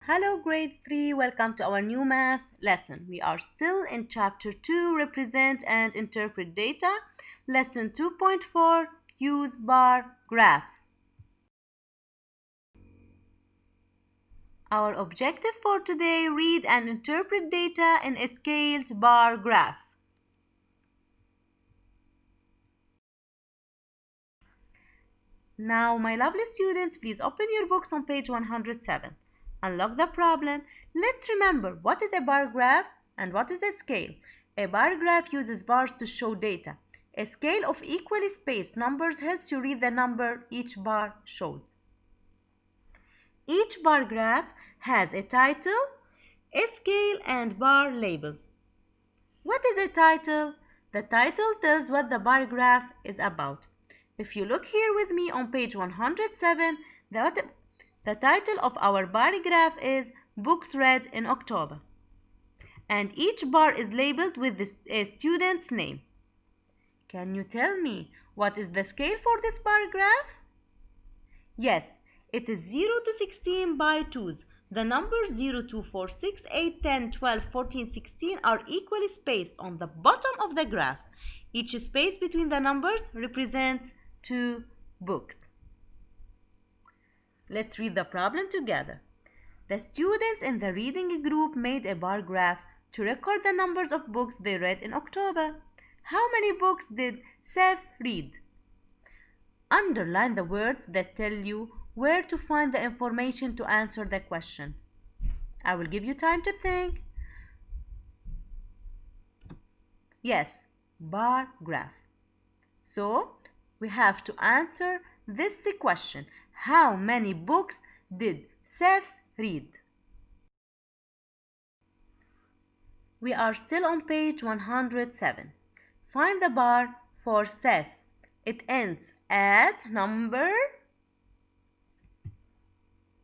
Hello, grade 3. Welcome to our new math lesson. We are still in chapter 2, represent and interpret data. Lesson 2.4, use bar graphs. Our objective for today, read and interpret data in a scaled bar graph. Now, my lovely students, please open your books on page 107. Unlock the problem. Let's remember what is a bar graph and what is a scale. A bar graph uses bars to show data. A scale of equally spaced numbers helps you read the number each bar shows. Each bar graph has a title, a scale, and bar labels. What is a title? The title tells what the bar graph is about. If you look here with me on page 107, the title of our bar graph is Books Read in October. And each bar is labeled with a student's name. Can you tell me what is the scale for this bar graph? Yes, it is 0 to 16 by 2s. The numbers 0, 2, 4, 6, 8, 10, 12, 14, 16 are equally spaced on the bottom of the graph. Each space between the numbers represents 2 books. Let's read the problem together. The students in the reading group made a bar graph to record the numbers of books they read in October. How many books did Seth read? Underline the words that tell you where to find the information to answer the question. I will give you time to think. Yes, bar graph. So, we have to answer this question. How many books did Seth read? We are still on page 107. Find the bar for Seth. It ends at number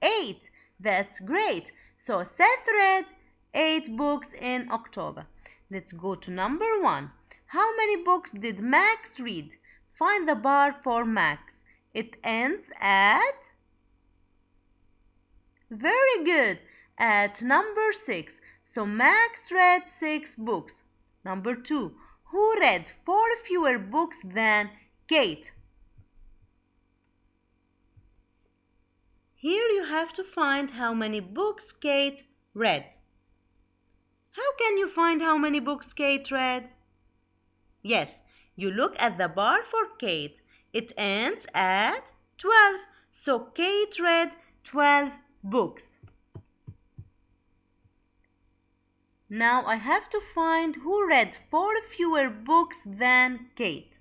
8. That's great. So Seth read 8 books in October. Let's go to number 1. How many books did Max read? Find the bar for Max. It ends at, very good, at number 6. So Max read 6 books. Number 2. Who read 4 fewer books than Kate? Here you have to find how many books Kate read. How can you find how many books Kate read? Yes, you look at the bar for Kate. It ends at 12. So Kate read 12 books. Now I have to find who read 4 fewer books than Kate.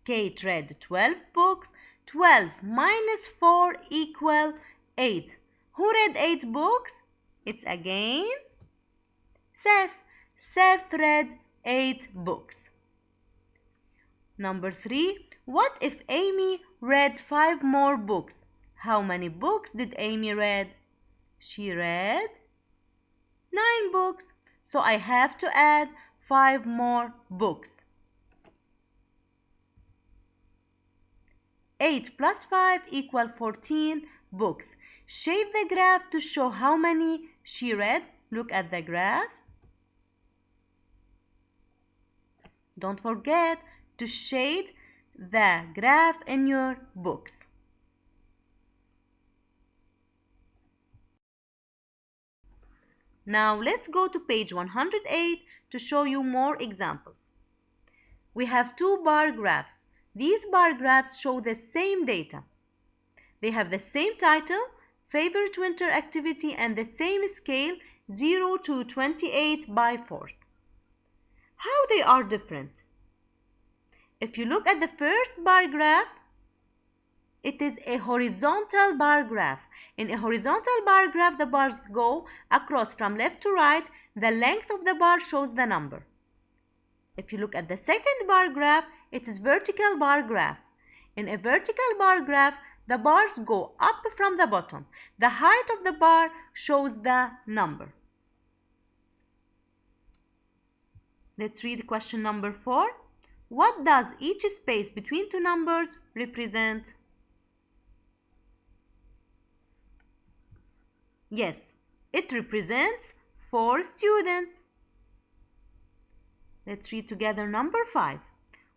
Kate read 12 books. 12 minus 4 equal 8. Who read 8 books? It's again Seth. Seth read 8 books. Number 3. What if Amy read 5 more books? How many books did Amy read? She read 9 books. So I have to add 5 more books. 8 plus 5 equal 14 books. Shade the graph to show how many she read. Look at the graph. Don't forget to shade the graph in your books. Now let's go to page 108 to show you more examples. We have 2 bar graphs. These bar graphs show the same data. They have the same title, favorite winter activity, and the same scale, 0 to 28 by 4th. How they are different? If you look at the first bar graph, it is a horizontal bar graph. In a horizontal bar graph, the bars go across from left to right. The length of the bar shows the number. If you look at the second bar graph, it is vertical bar graph. In a vertical bar graph, the bars go up from the bottom. The height of the bar shows the number. Let's read question number 4. What does each space between 2 numbers represent? Yes, It represents 4 students. Let's read together number 5.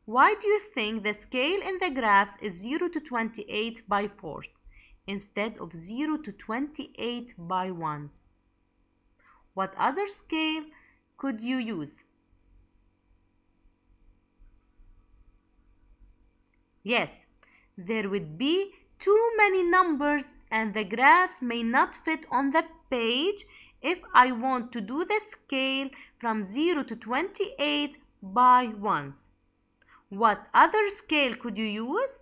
Why do you think the scale in the graphs is 0 to 28 by 4s instead of 0 to 28 by 1s? What other scale could you use? Yes, there would be too many numbers and the graphs may not fit on the page if I want to do the scale from 0 to 28 by 1s. What other scale could you use?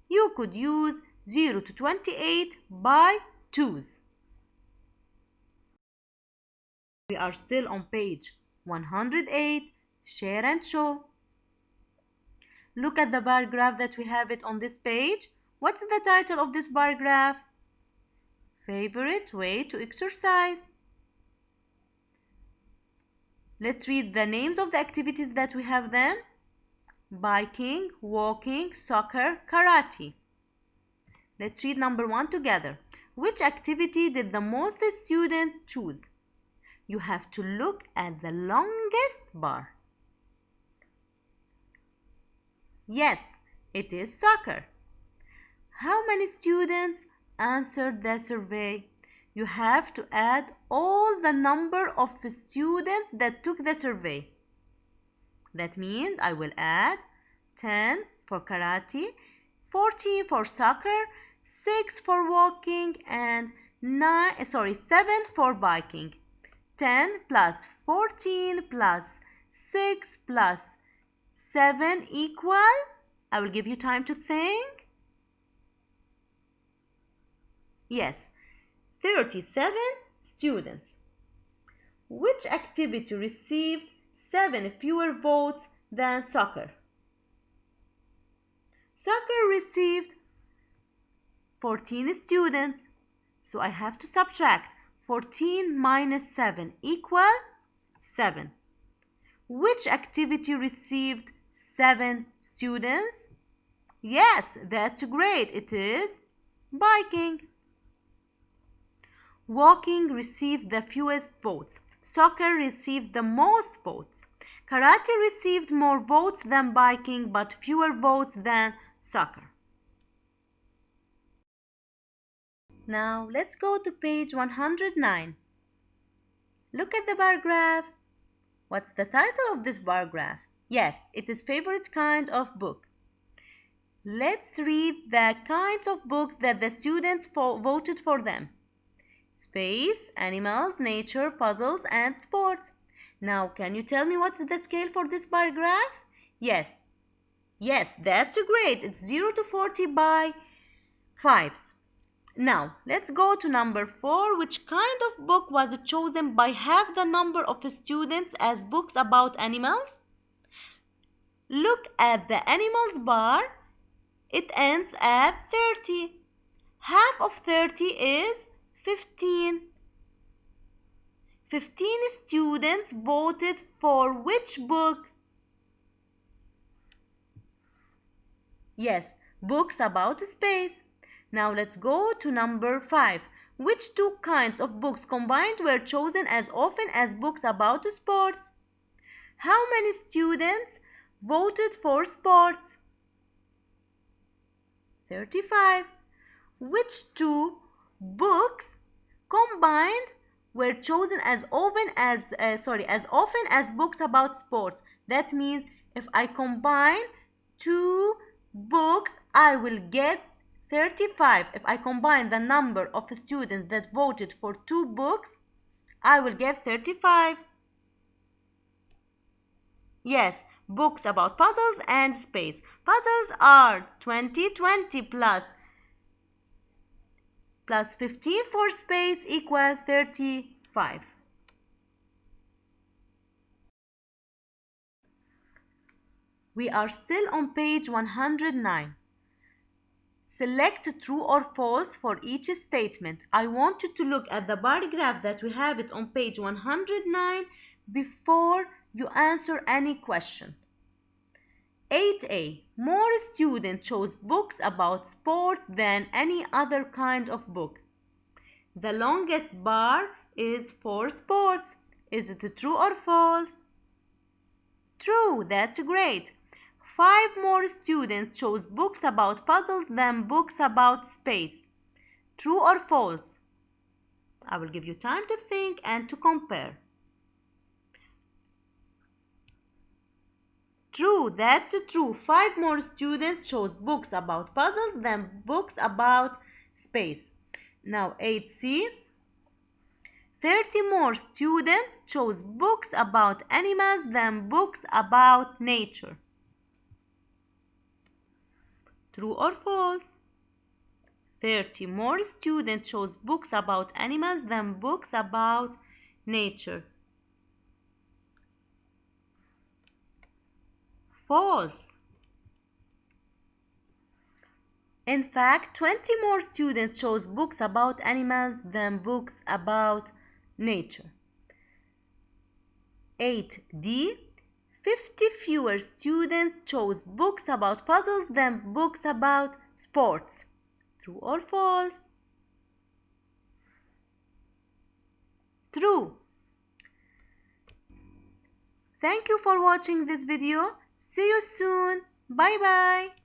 You could use 0 to 28 by 2s. We are still on page 108. Share and show. Look at the bar graph that we have it on this page. What's the title of this bar graph? Favorite way to exercise. Let's read the names of the activities that we have then. Biking, walking, soccer, karate. Let's read number 1 together. Which activity did the most students choose? You have to look at the longest bar. Yes, it is soccer. How many students answered the survey? You have to add all the number of students that took the survey. That means I will add 10 for karate, 14 for soccer, 6 for walking, and 7 for biking. 10 plus 14 plus 6 plus 7 equal, I will give you time to think. Yes, 37 students. Which activity received 7 fewer votes than soccer? Soccer received 14 students, so I have to subtract 14 minus 7 equal 7. Which activity received 7 students? Yes, that's great. It is biking. Walking received the fewest votes. Soccer received the most votes. Karate received more votes than biking, but fewer votes than soccer. Now let's go to page 109. Look at the bar graph. What's the title of this bar graph? Yes, it is favorite kind of book. Let's read the kinds of books that the students voted for them. Space, animals, nature, puzzles, and sports. Now, can you tell me what's the scale for this bar graph? Yes, that's great. It's 0 to 40 by 5s. Now, let's go to number 4. Which kind of book was chosen by half the number of students as books about animals? Look at the animals bar. It ends at 30. Half of 30 is 15. 15 students voted for which book? Yes, books about space. Now let's go to number 5. Which 2 kinds of books combined were chosen as often as books about sports? How many students voted for sports? 35. Which 2 books combined were chosen as often as books about sports? That means if I combine 2 books, I will get 35. If I combine the number of students that voted for 2 books, I will get 35. Yes, books about puzzles and space. Puzzles are 20 plus 15 for space equal 35. We are still on page 109. Select true or false for each statement. I want you to look at the bar graph that we have it on page 109 before you answer any question. 8a. More students chose books about sports than any other kind of book. The longest bar is for sports. Is it true or false? True, that's great. 5 more students chose books about puzzles than books about space. True or false? I will give you time to think and to compare. True, that's true. 5 more students chose books about puzzles than books about space. Now 8C. 30 more students chose books about animals than books about nature. True or false? 30 more students chose books about animals than books about nature. False. In fact, 20 more students chose books about animals than books about nature. 8D. 50 fewer students chose books about puzzles than books about sports. True or false? True. Thank you for watching this video. See you soon. Bye bye.